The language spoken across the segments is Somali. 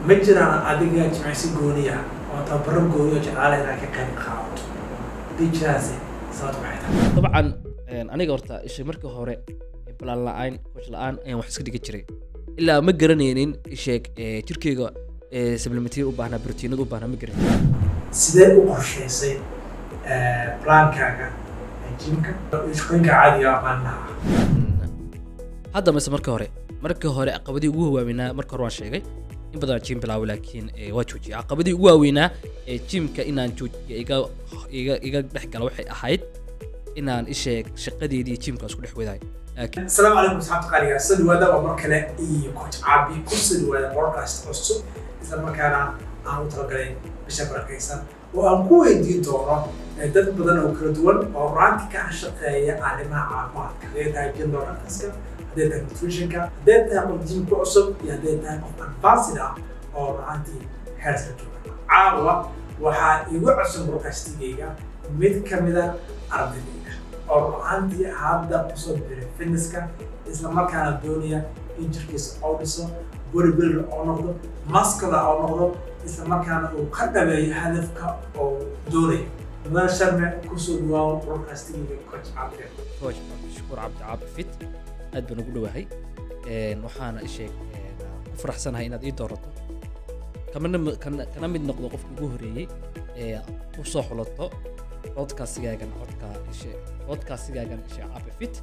ma jiraan adiga jimicsi gooniya oo tababaro gooniyo jeclaale inaad ka qayb qaadato dijiraasi sababta maxay tahay طبعا aniga horta isha markii hore plan la'aan coach la'aan ayaan wax iska dhigi jiray ilaa ma garanaynin isheeg jirkeyga supplementary u baahnaa proteinad u baahnaa ma garanaynin sidee u qorshaysay plankaaga jimka shaqooyinka caadiga ah maalmaha hadda mise markii hore caqabadii ugu waaweynaa markii hore waan sheegay in badan jim bilaabo laakiin waa joojiyay caqabadii ugu waaweynaa jimka inaan joojiyo iga dhex galo waxay ahayd inaan isheeg shaqadeedii jimka isku dhex wadaay السلام عليكم صحابتي قالي سد ودا ومركله اي كوتش عابي كسد ودا بودكاست عصب اذا ما كان aan talagalay bisha barakaysan oo aan ku weydiin doono dad badan oo kala duwan oo raanti ka shaqeeya arrimaha caafimaadka leedahay jindooraska hadeeda nutritionka hadeeda qofjimka cusub iyo hadeeda qof ambassador oo raanti health jooga caawa waxaa igu cusub broadcastigayga mid kamida ardayda oo raanti hadda kusoo biray fitnesska isla markaana doonaya in jirkiisa oo dhiso bodybuilder oo noqdo muscular oo noqdo isla markaana uu ka dhameeyo hadafka oo doonaya ma sharme kusoo dhawaan broadcastinga coach shukuur cabdi caabi fit aad baan ugu dhawahay waxaana isheeg ku faraxsanahay inaad ii doorato kana mid noqdo qofka ugu horeeyey u soo xulato podcastigaagan caabi fit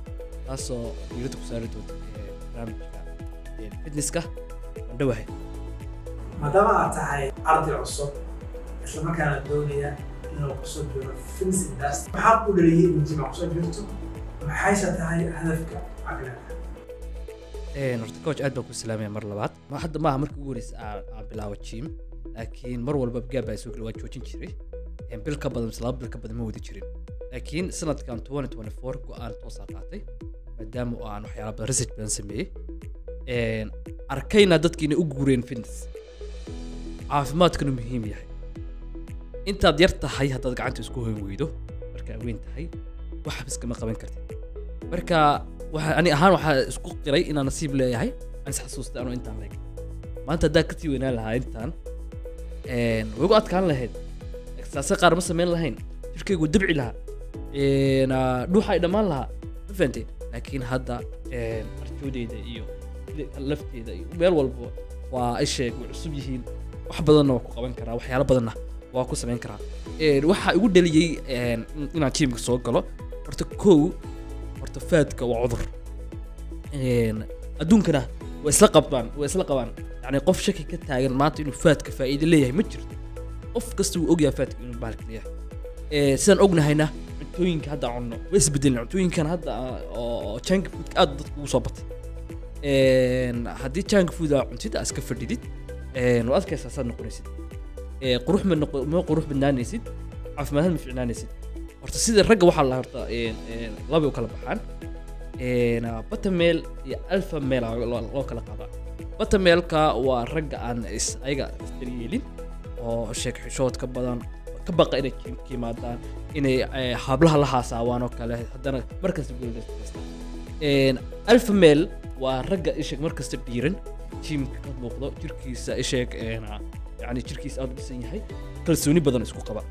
taasoo diiradda ku saari doonta barnaamijka fitnesska waan dhawahay maadaama aad tahay arday cusub isla markaana doonaya inuu kusoo jiro fitness industry maxaa ku dhaliyay in jimca kusoo jirto maxayse tahay hadafka caqliga horta coach aad baan ku salaamaya mar labaad hadda maaha markii ugu horeysa aan bilaabo jim laakiin mar walba gaabaa soo gala waan joojin jiray bil ka badan laba bil ka badan ma wadi jirin laakiin sanadkan 2024 go'aan toosaa qaatay maadaama aan waxyaalo badan research badan sameeyey arkayna dadkiina u guureen fitness caafimaadkuna muhiim yahay intaad yar tahay haddaad gacanta isku hoyn weydo markaa weyn tahay waxba iskama qaban kartid marka ani ahaan waxaa isku qiray inaan nasiib leeyahay aan isxasuustay anoo intaan leeg maanta haddaa kasii weynaan lahaa intaan way ugu adkaan lahayd exercise qaar ma samayn lahayn jirkaygu dabci lahaa dhuuxa ay dhammaan lahaa ma fahantay laakiin hadda arjoodeyda iyo lafteeda iyo meel walba waa isheeg way cusub yihiin wax badanna waa ku qaban karaa waxyaalo badanna waa ku samayn karaa waxaa igu dhaliyey inaan jimka soo galo horta faadka waa cudur adduunkana way isla qabaan yani qof shaki ka taagan maanta inuu faadka faa'iido leeyahay ma jirto qof kasta wuu ogyahay faadka inuu bahalka leeyahay sidaan ognahayna cuntooyinka hadda cunno way isbedelin cuntooyinkan hadda oo junk foodka aad dadka ugu soo batay haddii junk food aa cuntid aa iska fadhidid waa adkaysaa saad noqonaysid ma qurux badnaanaysid caafimaadna ma ficnaanaysid horta sida ragga waxaa la horta laba u kala baxaan batameel iyo alpha male loo kala qaadaa batameelka waa ragga aan ayaga isdaryeelin oo sheeg xishood ka badan ka baqa inay jimka yimaadaan inay hablaha la haasaawaan oo kale haddana markasta guulaysta alpha male waa ragga isheeg markasta dhiiran jimka ka muuqdo jirkiisa isheeg yani jirkiisa aad u dhisan yahay kalsooni badan isku qaba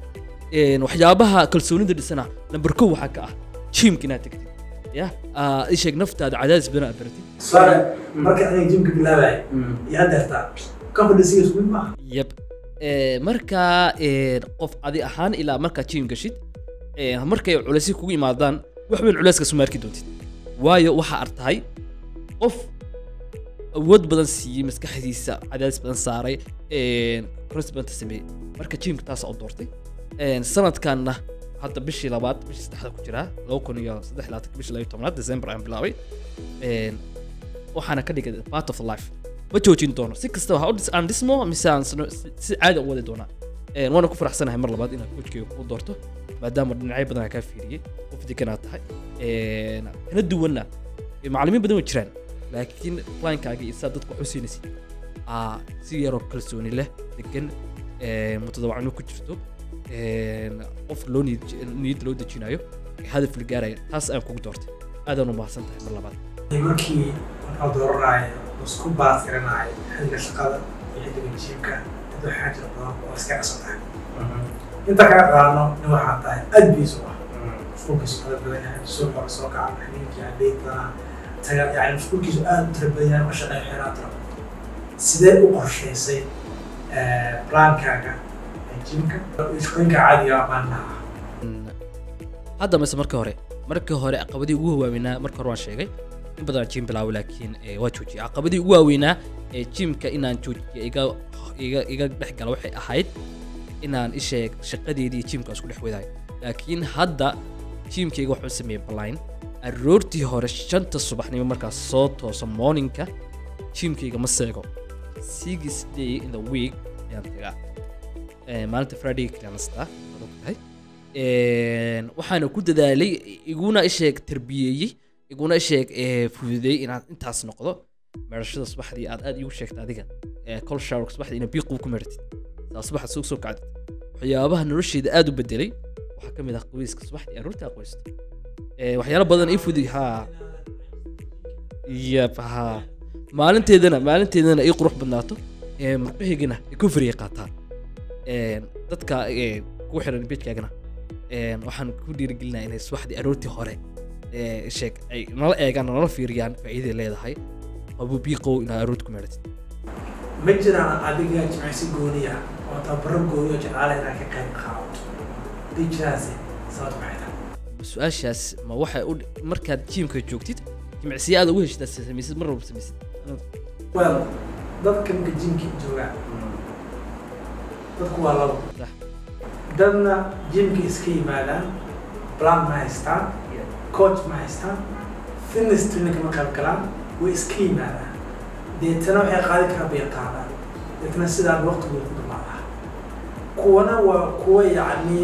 waxyaabaha kalsoonida dhisana number 1 waxaa ka ah jimka inaad tagtid ya isheeg naftaada cadaadis badan aad baratid sare marka ay jimka bilaabay yaa dartaa confidence isku ma yep marka qof adi ahaan ilaa marka jim gashid markay culaysi kugu imaadaan wax weyn culayska soo marki doontid waayo waxa artahay qof awood badan siiyay maskaxdiisa cadaadis badan saaray cross band sameeyay marka jimka taas oo doortay sanadkanna hadda bishii labaad bishii saddexda ku jira 2023 bishii 12 December aan bilaabay waxaana ka dhigay part of life ma joojin doono si kasta waxa aan dhismo misaan si caadi u wadi doona waana ku faraxsanahay mar labaad inaad coachkayga ku doorto maadaama dhinacyo badan ka fiiriyay qof degan aad tahay kana duwanna macallimiin badan way jiraan laakiin plankaaga iyo saad dadku xusiinaysid si yaroo kalsooni leh degan mutadawacno ku jirto qof loo niyad loo dejinayo hadaf la gaarayo taas aan kugu doortay aadaan u mahadsan tahay mar labaad markii waxaa dooranaya isku baas garanaya xilliga shaqada xiddiga jiimka intuu xaajir badan oo iska cusubtahay inta kaga qaadno nin waxaa tahay aad biis u ah mashquulkiisu kala badan yahay suuqa soo kaca habeenkii adeegtana taga yani mashquulkiisu aad u tira badan yahay ma shaqeeyo xeeraad tira sidee u qorshaysay plaankaaga jiimka shaqooyinka caadiga maannaha hadda mise markii hore caqabadii ugu waaweynaa marka hore waan sheegay in badan jiim bilaabo laakiin waa joojiyay caqabadii ugu waaweynaa ee jiimka inaan joojiyo iga dhex gala waxay ahayd inaan isheeg shaqadeedii jiimka isku dhex wadaayo laakiin hadda jiimkayga waxaan sameeyay baline aroortii hore 5 subaxnimo markaas soo tooso morningka jiimkayga ma seego 6 day in the week ayaan tagaa maalinta Friday kaliya nastaa waxaana ku dadaalay iguna isheeg tarbiyeyay iguna isheeg fududay inaan intaas noqdo meerashada subaxdii aad igu sheegtay adiga kol shower subaxdii in biiq ku meertid subaxda soo kacday waxyaabaha nolosheeda aad u bedelay waxa kamid ah qoyska subaxdii aroorta qoysta waxyaalo badan ii fudud maalinteedana ii qurux badnaato marqaheegana ku fariiq qaataan dadka ku xiran beedkaagana waxaan ku dhiirigelinayaa inay subaxdii aroortii hore sheeg ay nala eegaan nala fiiriyaan faa'iido leedahay abu biiqow ina aroortii ku meertid ma jiraan adiga jimicsi gooniya oo tabaro gooniyo jeclaale inaad ka qayb qaadato dijiraasi sabab maxay tahay su'aashaas ma waxa markaad jiimka joogtid jimicsiyo aad ugu heshtaa samaysid mar walba samaysid well dadka marka jiimka jooga dadku waa labo dadna jiimka iska yimaadaan plan ma haystaan coach ma haystaan fitness training ma qayb galaan way iska yimaadaan deetana waxay qaadi karaa bay qaadaan deetana sidaa waqtigooda ku dhamaadaa kuwana waa kuwa yacni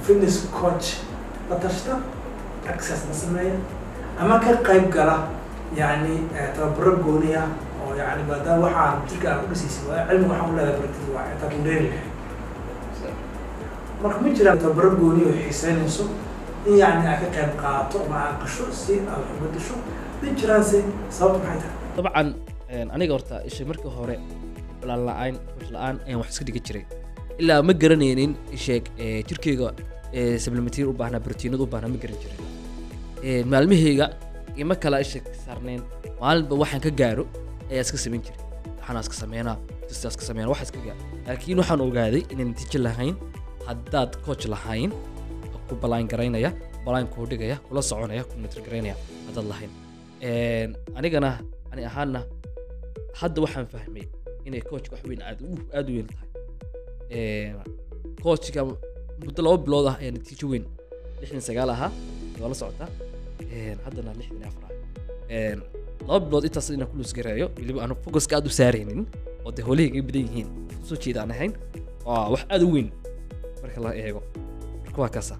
fitness coach la tashta access ma sameeya ama ka qayb gala yacni tababaro gooniya oo yacni maadaama waxaa jirka aan ku dhisaysa waa cilmi waxaan u leedahay baratid waa intaad u dheeri lahayd marka ma jiraan tababaro gooniya oo xiiseynayso in yacni aad ka qayb qaadato ama aad qasho si aad wax uga disho ma jiraanse sababta maxay tahay dabcan aniga horta isha markii hore plan la'aan coach la'aan ayaan wax iska dhigi jiray ilaa ma garanaynin isheeg jirkeyga supplementary u baahnaa proteinada u baahnaa ma garan jirin maalmahayga ima kala isheeg saarneen maalinba waxaan ka gaaro ayaa iska samayn jiray waxaan iska sameynaa iska sameynaa wax iska gaar laakiin waxaan ogaaday inaan natiijo lahayn haddaad coach lahayn ku balaan garaynaya balaan ku dhigaya kula soconaya ku monitor garaynaya haddaad lahayn anigana ani ahaana hadda waxaan fahmay inay coachka wax weyn aad u weyn tahay coachka muddo 2 bilood ah ayaa natiijo weyn 69 ahaa waa la socotaa haddana 64 2 bilood intaas inaan ku lusgareeyo weliba aan focuska aad u saaraynin oo de hawlahayga badan yihiin soo jeedaan ahayn wax aad u weyn marka la eego marka waa kaasa